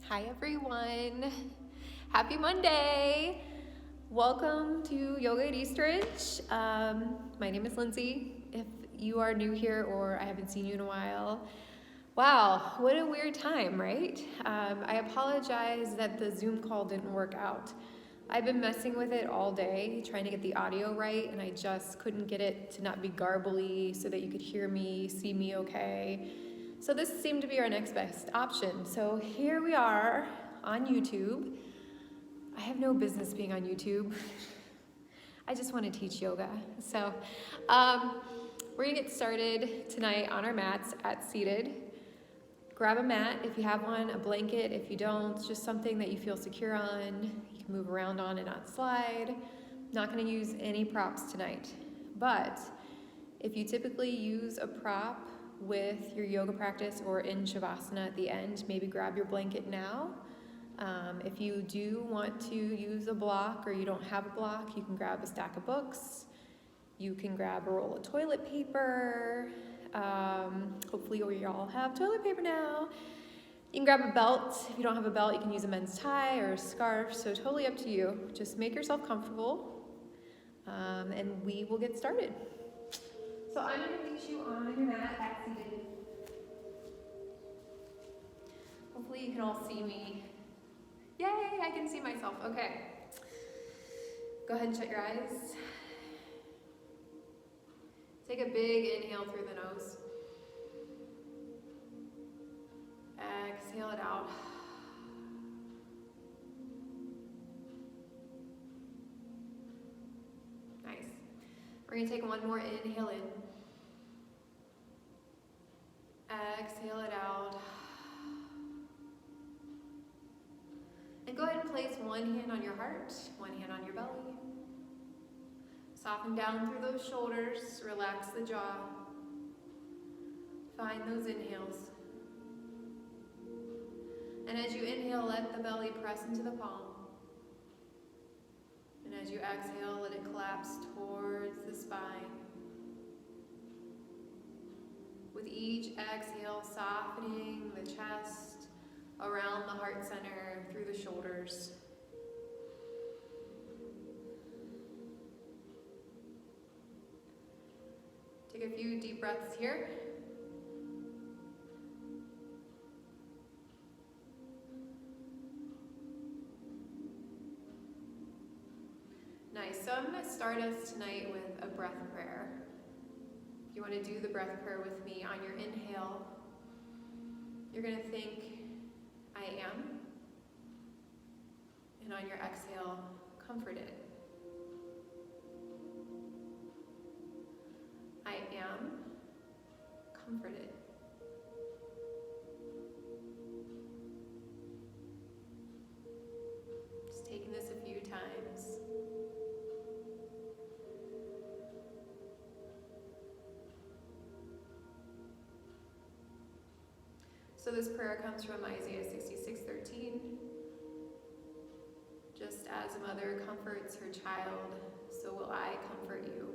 Hi everyone. Happy Monday. Welcome to Yoga at Eastridge. My name is Lindsay. If you are new here or I haven't seen you in a while, wow, what a weird time, right? I apologize that the Zoom call didn't work out. I've been messing with it all day, trying to get the audio right, and I just couldn't get it to not be garbly so that you could hear me, see me okay. So this seemed to be our next best option. So here we are on YouTube. I have no business being on YouTube. I just want to teach yoga. So we're gonna get started tonight on our mats at seated. Grab a mat if you have one, a blanket if you don't, just something that you feel secure on. You can move around on and not slide. Not gonna use any props tonight. But if you typically use a prop with your yoga practice or in Shavasana at the end, maybe grab your blanket now. If you do want to use a block or you don't have a block, you can grab a stack of books. You can grab a roll of toilet paper. Hopefully we all have toilet paper now. You can grab a belt. If you don't have a belt, you can use a men's tie or a scarf. So totally up to you. Just make yourself comfortable and we will get started. So I'm going to meet you on your mat at seated. Hopefully you can all see me. Yay, I can see myself. Okay. Go ahead and shut your eyes. Take a big inhale through the nose. Exhale it out. Nice. We're going to take one more inhale in. Exhale it out. And go ahead and place one hand on your heart, one hand on your belly. Soften down through those shoulders, relax the jaw. Find those inhales. And as you inhale, let the belly press into the palm. And as you exhale, let it collapse towards the spine. With each exhale, softening the chest, around the heart center, through the shoulders. Take a few deep breaths here. Nice, so I'm going to start us tonight with a breath prayer. If you want to do the breath prayer with me, on your inhale, you're going to think, I am. And on your exhale, comforted. I am comforted. Just taking this a few times. So this prayer comes from Isaiah 66:13. Just as a mother comforts her child, so will I comfort you.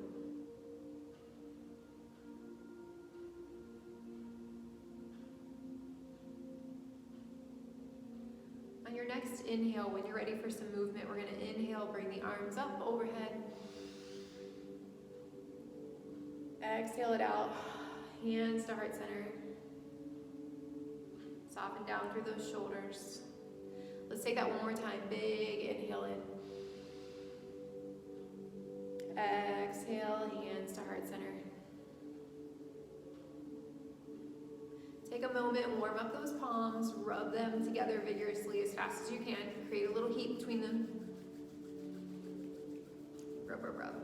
On your next inhale, when you're ready for some movement, we're going to inhale, bring the arms up overhead. Exhale it out, hands to heart center. Soften down through those shoulders. Let's take that one more time. Big inhale in. Exhale, hands to heart center. Take a moment and warm up those palms. Rub them together vigorously as fast as you can. Create a little heat between them. Rub, rub, rub.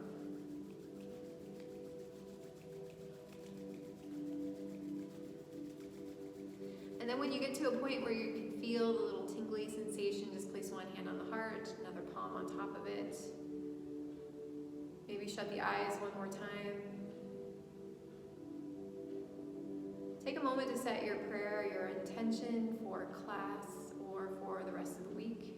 And then when you get to a point where you can feel the little tingly sensation, just place one hand on the heart, another palm on top of it. Maybe shut the eyes one more time. Take a moment to set your prayer, your intention for class or for the rest of the week.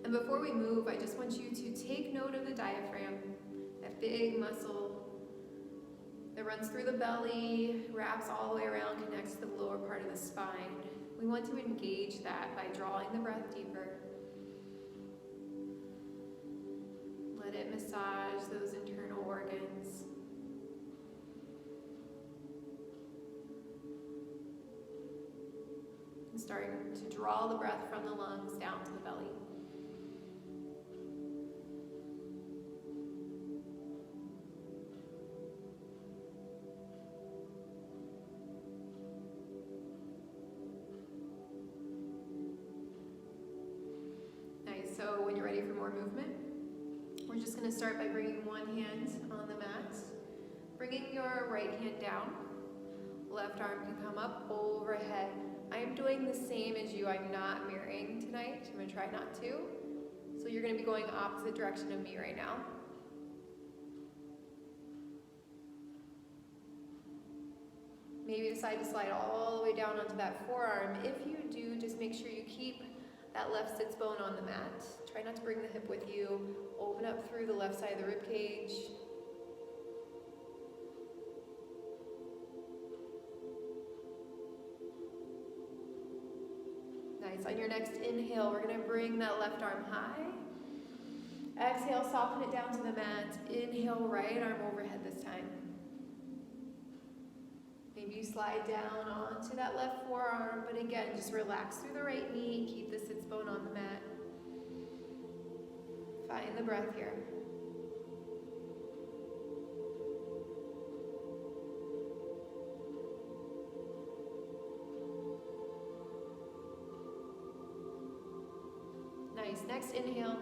And And before we move, I just want you to take note of the diaphragm, that big muscle that runs through the belly, wraps all the way around, connects to the lower part of the spine. We want to engage that by drawing the breath deeper. Let it massage those internal organs. And starting to draw the breath from the lungs down to the belly. So when you're ready for more movement, we're just going to start by bringing one hand on the mat, bringing your right hand down, left arm can come up overhead. I'm doing the same as you. I'm not mirroring tonight. I'm going to try not to. So you're going to be going opposite direction of me right now. Maybe decide to slide all the way down onto that forearm. If you do, just make sure you keep that left sits bone on the mat. Try not to bring the hip with you. Open up through the left side of the rib cage. Nice. On your next inhale, we're going to bring that left arm high. Exhale, soften it down to the mat. Inhale, right arm overhead this time. Maybe you slide down onto that left forearm, but again, just relax through the right knee. Keep the sits bone on the mat. Find the breath here. Nice. Next inhale.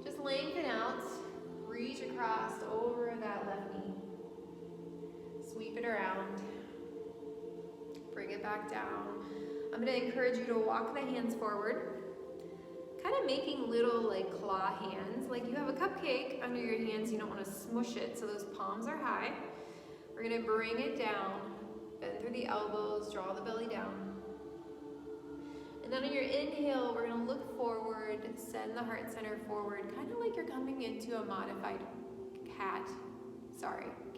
Just lengthen out. Reach across over that left knee. Sweep it around. Bring it back down. I'm going to encourage you to walk the hands forward, kind of making little like claw hands. Like you have a cupcake under your hands, you don't want to smush it, so those palms are high. We're going to bring it down, bend through the elbows, draw the belly down. And then on your inhale, we're going to look forward, send the heart center forward, kind of like you're coming into a modified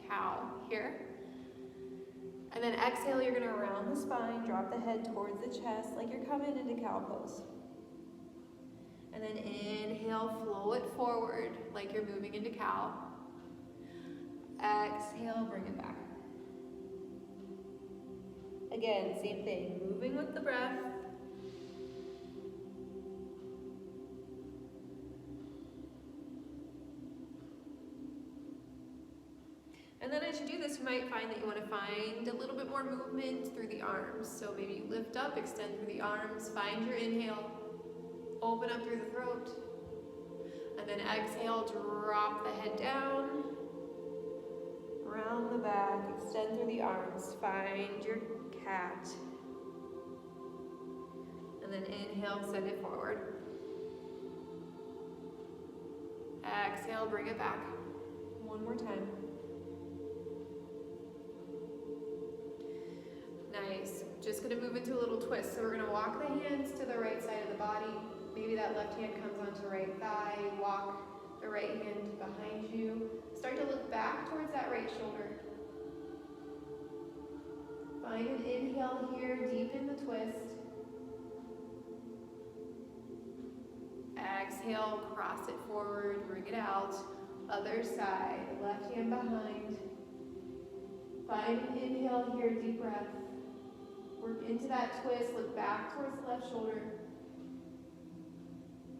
cow here. And then exhale, you're going to round the spine, drop the head towards the chest like you're coming into cow pose. And then inhale, flow it forward like you're moving into cow. Exhale, bring it back. Again, same thing, moving with the breath. And then as you do this, you might find that you want to find a little bit more movement through the arms. So maybe you lift up, extend through the arms, find your inhale, open up through the throat, and then exhale, drop the head down, round the back, extend through the arms, find your cat, and then inhale, send it forward. Exhale, bring it back. One more time. Nice. Just going to move into a little twist. So we're going to walk the hands to the right side of the body. Maybe that left hand comes onto the right thigh. Walk the right hand behind you. Start to look back towards that right shoulder. Find an inhale here, deepen the twist. Exhale, cross it forward, bring it out. Other side, left hand behind. Find an inhale here, deep breath. Work into that twist, look back towards the left shoulder.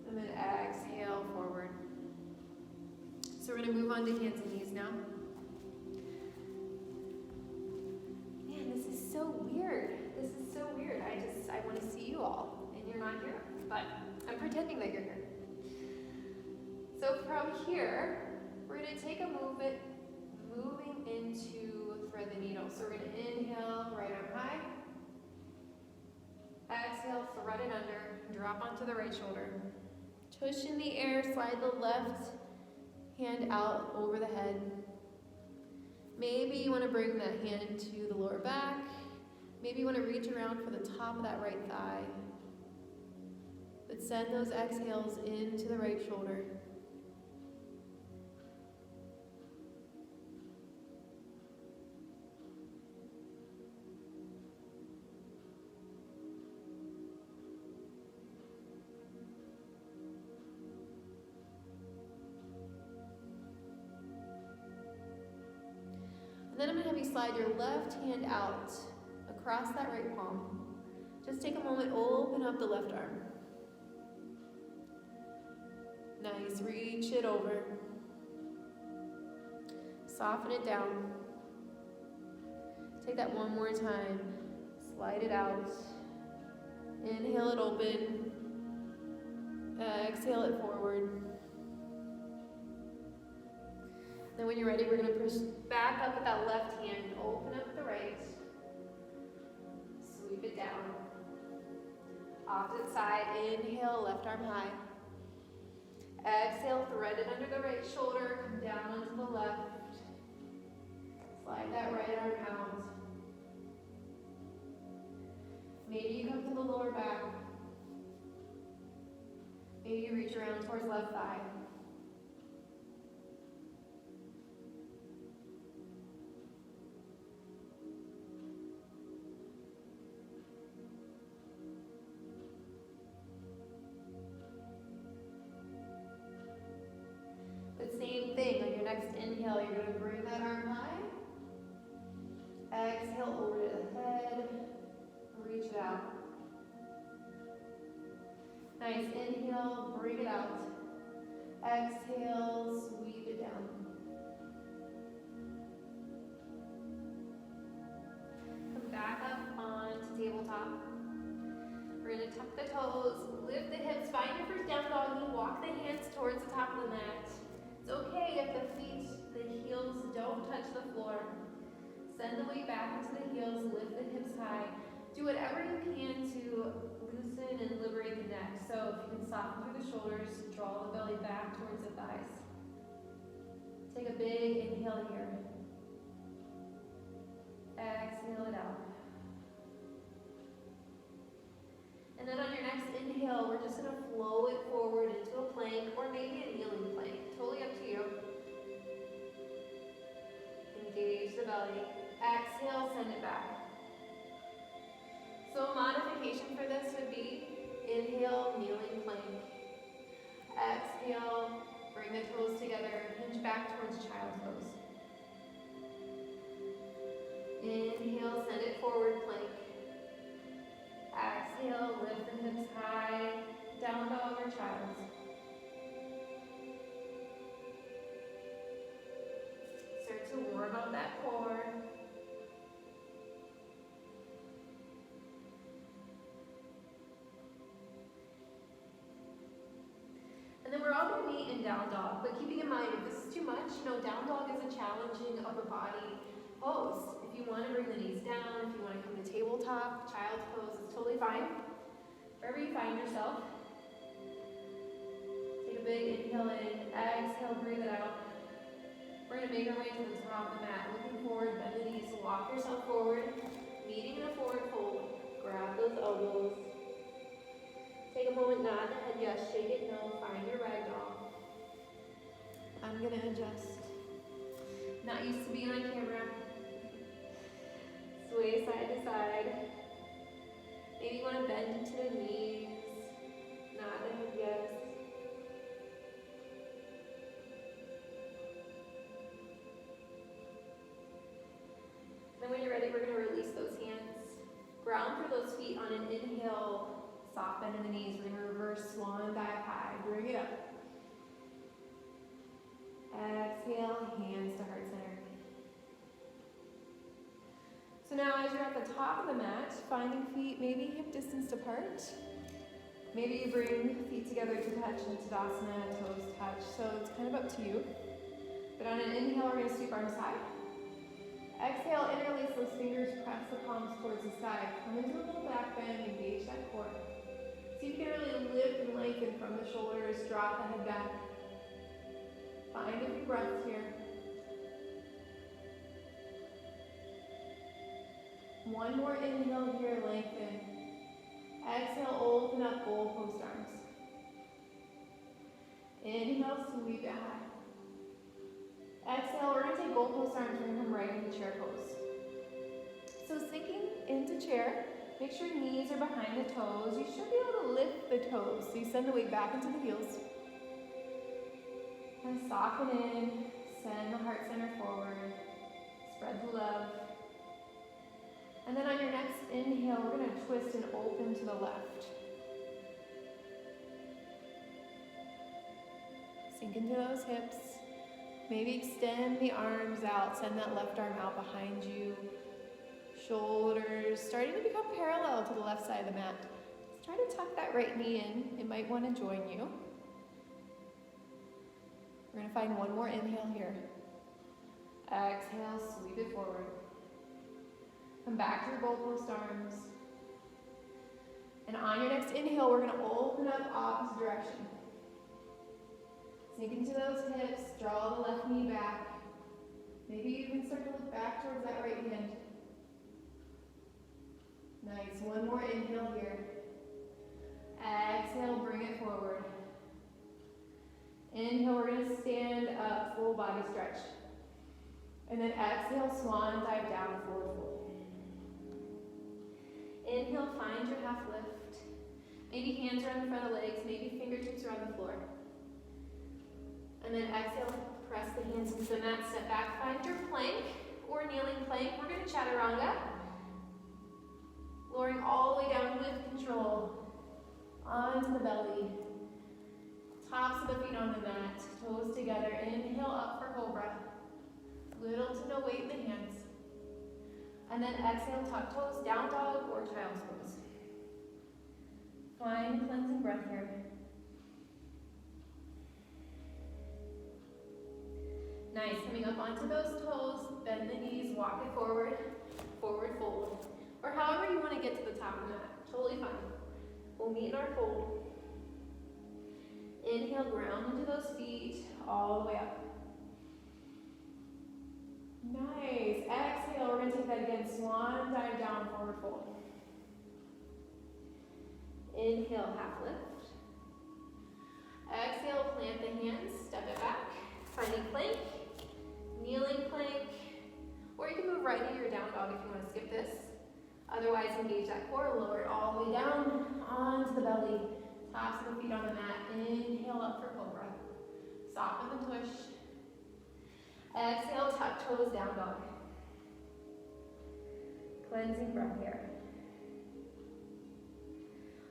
And then exhale forward. So we're going to move on to hands and knees now. Man, this is so weird. This is so weird. I want to see you all, and you're not here. But I'm pretending that you're here. So from here, we're going to take a movement, moving into thread the needle. So we're going to inhale, right arm high. Exhale, thread it under, drop onto the right shoulder. Tush in the air, slide the left hand out over the head. Maybe you want to bring that hand into the lower back. Maybe you want to reach around for the top of that right thigh. But send those exhales into the right shoulder. And then I'm going to have you slide your left hand out across that right palm. Just take a moment, open up the left arm. Nice, reach it over. Soften it down. Take that one more time. Slide it out. Inhale it open. Exhale it forward. Then when you're ready, we're going to push back up with that left hand. Open up the right. Sweep it down. Opposite side. Inhale, left arm high. Exhale, thread it under the right shoulder. Come down onto the left. Slide that right arm out. Maybe you come to the lower back. Maybe you reach around towards left thigh. Same thing, on your next inhale, you're going to bring that arm high. Exhale over to the head. Reach it out. Nice, inhale, bring it out. Exhale, sweep it down. Come back up onto tabletop. We're going to tuck the toes, lift the hips, find your first down dog, walk the hands towards the top of the mat. It's okay if the heels don't touch the floor. Send the weight back into the heels, lift the hips high. Do whatever you can to loosen and liberate the neck. So if you can soften through the shoulders, draw the belly back towards the thighs. Take a big inhale here. Exhale it out. And then on your next inhale, we're just going to flow it forward into a plank or maybe a kneeling plank. Totally up to you. Engage the belly. Exhale, send it back. So a modification for this would be inhale, kneeling plank. Exhale, bring the toes together, hinge back towards child's pose. Inhale, send it forward, plank. Exhale, lift the hips high, down dog or child's. Start to warm up that core. And then we're all going to meet in down dog, but keeping in mind, if this is too much, down dog is a challenging upper body pose. If you want to bring the knees down, if you want to come to tabletop, child's pose, it's totally fine. Wherever you find yourself. Take a big inhale in, exhale, breathe it out. We're going to make our way to the top of the mat. Looking forward, bend the knees, walk yourself forward. Meeting in a forward fold. Grab those elbows. Take a moment, nod the head, yes, shake it, no, find your ragdoll. I'm going to adjust. Not used to being on camera. Sway side to side. Maybe you want to bend into the knees. Nod the head, yes. Then when you're ready, we're going to release those hands. Ground through those feet on an inhale. Soft bend in the knees. We're going to reverse swan dive high. Bring it up. Exhale, hands to heart center. So now as you're at the top of the mat, finding feet maybe hip distance apart. Maybe you bring feet together to touch in Tadasana, toes touch. So it's kind of up to you. But on an inhale, we're going to sweep arms high. Exhale, interlace those fingers, press the palms towards the sky. Come into a little back bend, engage that core. See if you can really lift and lengthen from the shoulders, drop the head back. Find a few breaths here. One more inhale here, lengthen. Exhale, open up goalpost arms. Inhale, sweep it high. Exhale, we're going to take goalpost arms, we're going to come right into chair pose. So sinking into chair, make sure your knees are behind the toes. You should be able to lift the toes. So you send the weight back into the heels. And soften in, send the heart center forward. Spread the love. And then on your next inhale, we're going to twist and open to the left. Sink into those hips. Maybe extend the arms out. Send that left arm out behind you. Shoulders starting to become parallel to the left side of the mat. Let's try to tuck that right knee in. It might want to join you. We're going to find one more inhale here. Exhale, sweep it forward. Come back to the goalpost arms. And on your next inhale, we're going to open up opposite direction. Sink into those hips, draw the left knee back. Maybe you can start to look back towards that right hand. Nice, one more inhale here. Exhale, bring it forward. Inhale, we're going to stand up, full body stretch. And then exhale, swan dive down, forward fold. Inhale, find your half lift. Maybe hands around the front of the legs, maybe fingertips around the floor. And then exhale, press the hands into the mat, step back, find your plank or kneeling plank. We're going to chaturanga. Lowering all the way down with control, onto the belly. Tops of the feet on the mat, toes together. Inhale up for cobra. Little to no weight in the hands. And then exhale, tuck toes, down dog or child's pose. Find a cleansing breath here. Nice, coming up onto those toes, bend the knees, walk it forward, forward fold. Or however you want to get to the top of the mat, totally fine. We'll meet in our fold. Inhale, ground into those feet, all the way up. Nice, exhale, we're going to take that again, swan dive down, forward fold. Inhale, half lift. Exhale, plant the hands, step it back, finding plank, kneeling plank, or you can move right into your down dog if you want to skip this. Otherwise, engage that core, lower it all the way down, onto the belly, tops of the feet on the mat. Inhale up for cobra. Soften the push. Exhale, tuck toes, down dog. Cleansing breath here.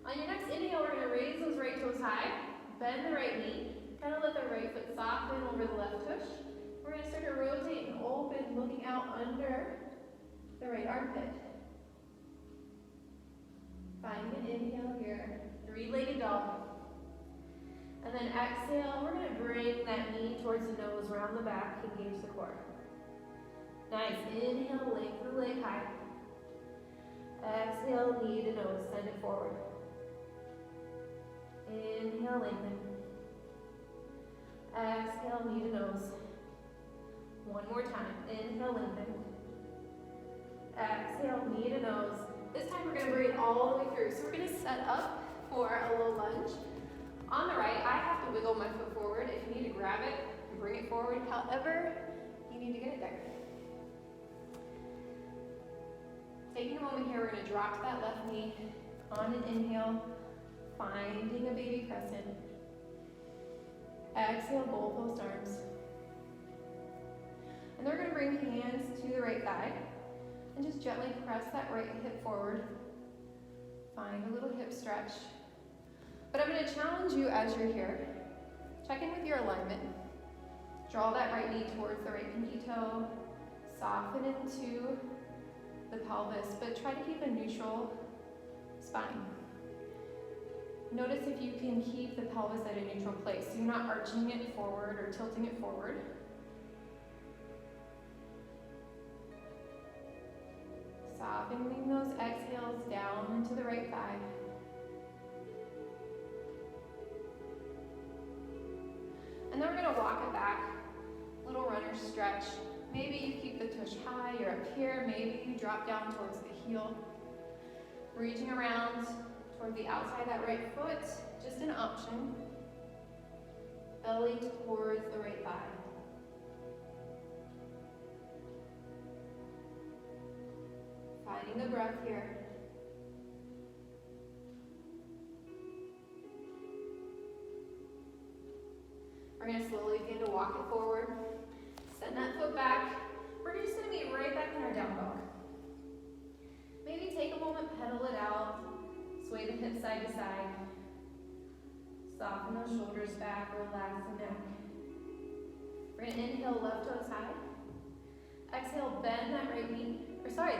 On your next inhale, we're going to raise those right toes high, bend the right knee, kind of let the right foot soften over the left tush. We're going to start to rotate and open, looking out under the right armpit. Find an inhale here, three-legged dog. And then exhale, we're going to bring that knee towards the nose, round the back, engage the core. Nice, inhale, lengthen the leg high. Exhale, knee to nose, send it forward. Inhale, lengthen. Exhale, knee to nose. One more time, inhale, lengthen. Exhale, knee to nose. This time we're going to bring it all the way through. So we're going to set up for a low lunge. On the right, I have to wiggle my foot forward. If you need to grab it and bring it forward, however you need to get it there. Taking a moment here, we're going to drop that left knee on an inhale, finding a baby crescent. Exhale, goalpost arms. And then we're going to bring hands to the right thigh. And just gently press that right hip forward. Find a little hip stretch. But I'm going to challenge you as you're here. Check in with your alignment. Draw that right knee towards the right pinky toe. Soften into the pelvis, but try to keep a neutral spine. Notice if you can keep the pelvis at a neutral place. So you're not arching it forward or tilting it forward. Softening those exhales down into the right thigh. And then we're going to walk it back. Little runner stretch. Maybe you keep the tush high, you're up here. Maybe you drop down towards the heel. Reaching around toward the outside of that right foot, just an option. Belly towards the right thigh. Finding the breath here. We're going to slowly begin to walk it forward. Send that foot back. We're just going to be right back in our down dog. Maybe take a moment, pedal it out. Sway the hips side to side. Soften those shoulders back, relax the neck. We're going to inhale, left toes high. Exhale, bend that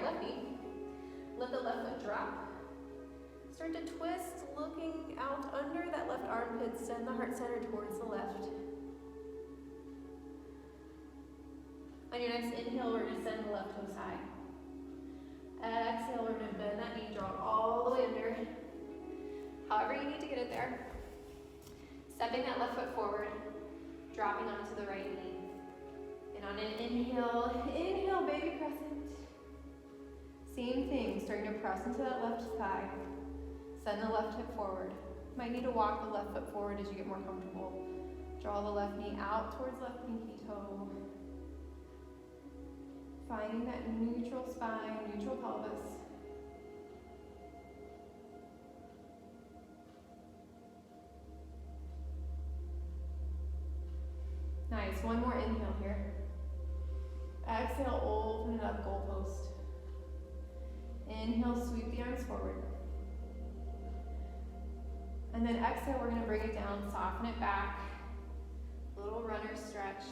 left knee. Let the left foot drop. Start to twist, looking out under that left armpit. Send the heart center towards the left. On your next inhale, we're going to send the left toes high. Exhale, we're going to bend that knee, draw it all the way under. However you need to get it there. Stepping that left foot forward, dropping onto the right knee. And on an inhale, baby crescent. Same thing, starting to press into that left thigh. Send the left hip forward. Might need to walk the left foot forward as you get more comfortable. Draw the left knee out towards left pinky toe. Finding that neutral spine, neutral pelvis. Nice, one more inhale here. Exhale, open it up, goalpost. Inhale, sweep the arms forward. And then exhale, we're going to bring it down, soften it back. Little runner stretch.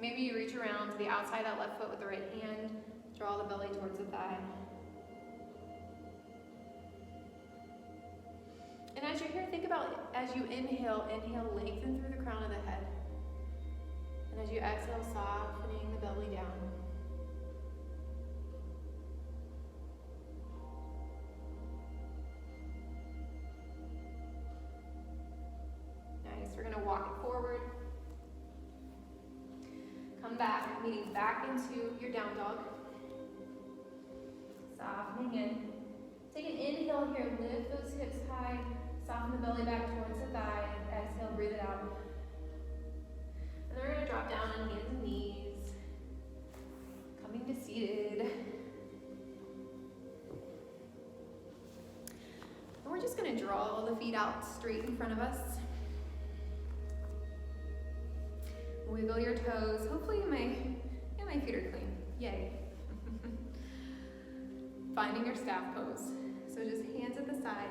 Maybe you reach around to the outside of that left foot with the right hand. Draw the belly towards the thigh. And as you're here, think about as you inhale, lengthen through the crown of the head. And as you exhale, softening the belly down. Nice, we're gonna walk it forward. Come back, meeting back into your down dog. Softening in. Take an inhale here, lift those hips high, soften the belly back towards the thigh. Exhale, breathe it out. And then we're gonna drop down on hands and knees. Coming to seated. And we're just gonna draw the feet out straight in front of us. Wiggle your toes. Hopefully my feet are clean. Yay. Finding your staff pose. So just hands at the side,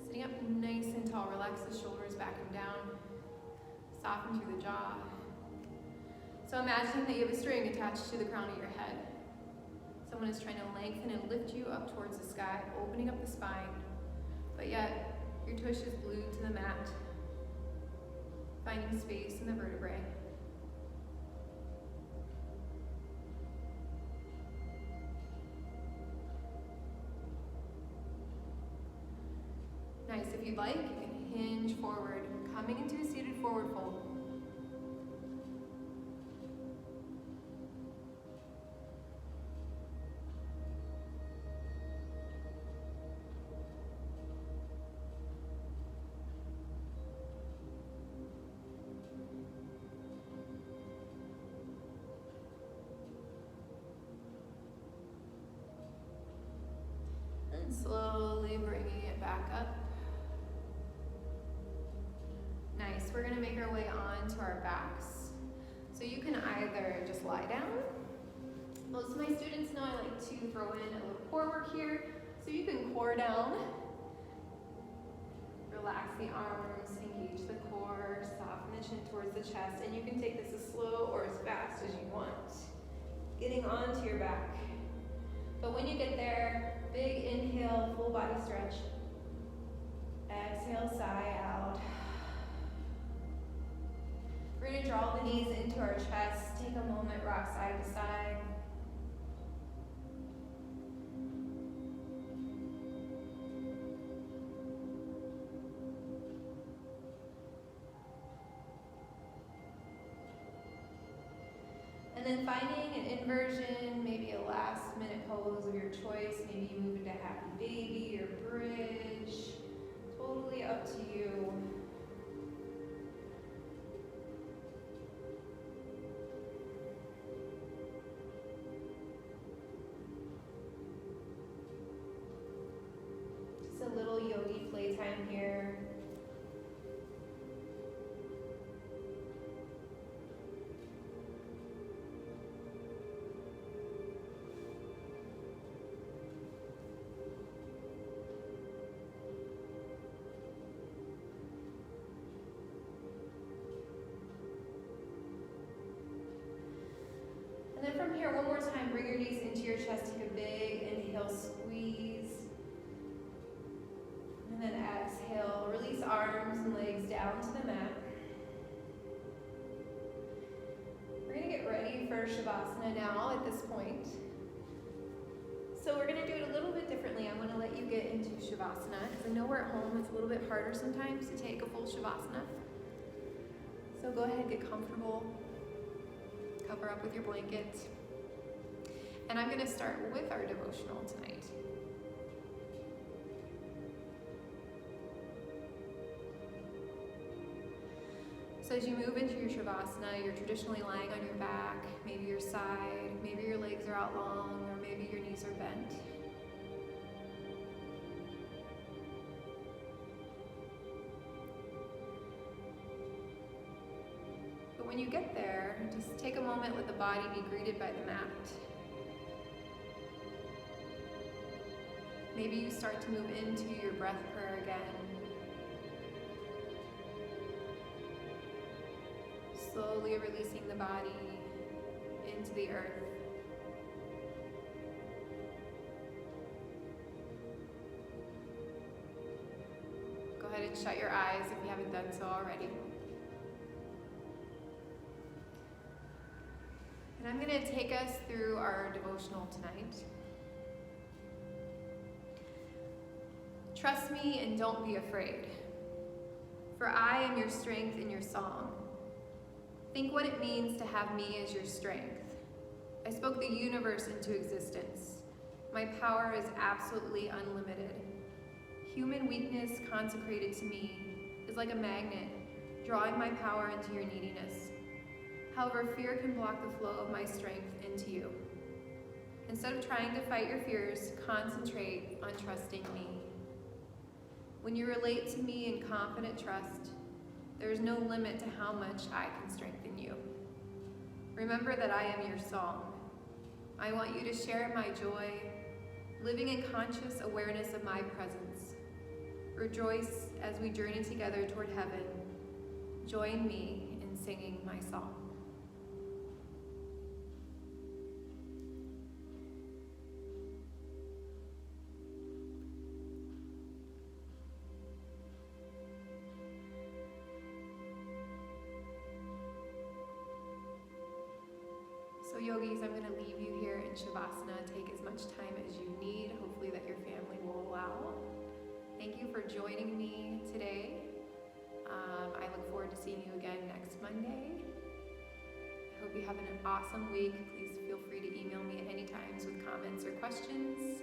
sitting up nice and tall. Relax the shoulders back and down. Soften through the jaw. So imagine that you have a string attached to the crown of your head. Someone is trying to lengthen and lift you up towards the sky, opening up the spine, but yet your tush is glued to the mat, finding space in the vertebrae. Nice, if you'd like, you can hinge forward, coming into a seated forward fold. And slowly bringing it back up. Nice, we're gonna make our way onto our backs. So you can either just lie down. Most of my students know I like to throw in a little core work here. So you can core down. Relax the arms, engage the core, soften the chin towards the chest, and you can take this as slow or as fast as you want. Getting onto your back. But when you get there, big inhale, full body stretch. Exhale, sigh out. We're going to draw the knees into our chest. Take a moment, rock side to side. And And then finding an inversion, maybe a last minute pose of your choice. Maybe you move into happy baby or bridge. Totally up to you. Just a little yogi playtime here. And then from here, one more time, bring your knees into your chest. Take a big inhale, squeeze. And then exhale, release arms and legs down to the mat. We're gonna get ready for Shavasana now at this point. So we're gonna do it a little bit differently. I wanna let you get into Shavasana, because I know we're at home, it's a little bit harder sometimes to take a full Shavasana. So go ahead, get comfortable. Cover up with your blanket. And I'm gonna start with our devotional tonight. So as you move into your Shavasana, you're traditionally lying on your back, maybe your side, maybe your legs are out long, or maybe your knees are bent. But when you get there, just take a moment, let the body be greeted by the mat. Maybe you start to move into your breath prayer again. Slowly releasing the body into the earth. Go ahead and shut your eyes if you haven't done so already. And I'm going to take us through our devotional tonight. Trust me and don't be afraid, for I am your strength and your song. Think what it means to have me as your strength. I spoke the universe into existence. My power is absolutely unlimited. Human weakness consecrated to me is like a magnet, drawing my power into your neediness. However, fear can block the flow of my strength into you. Instead of trying to fight your fears, concentrate on trusting me. When you relate to me in confident trust, there is no limit to how much I can strengthen you. Remember that I am your song. I want you to share my joy, living in conscious awareness of my presence. Rejoice as we journey together toward heaven. Join me in singing my song. So yogis, I'm going to leave you here in Shavasana. Take as much time as you need. Hopefully that your family will allow. Thank you for joining me today. I look forward to seeing you again next Monday. I hope you have an awesome week. Please feel free to email me at any times with comments or questions.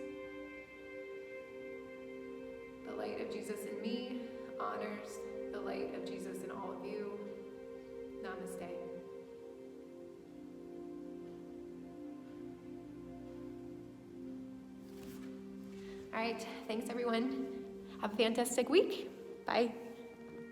The light of Jesus in me honors the light of Jesus in all of you. Namaste. All right, thanks everyone. Have a fantastic week. Bye.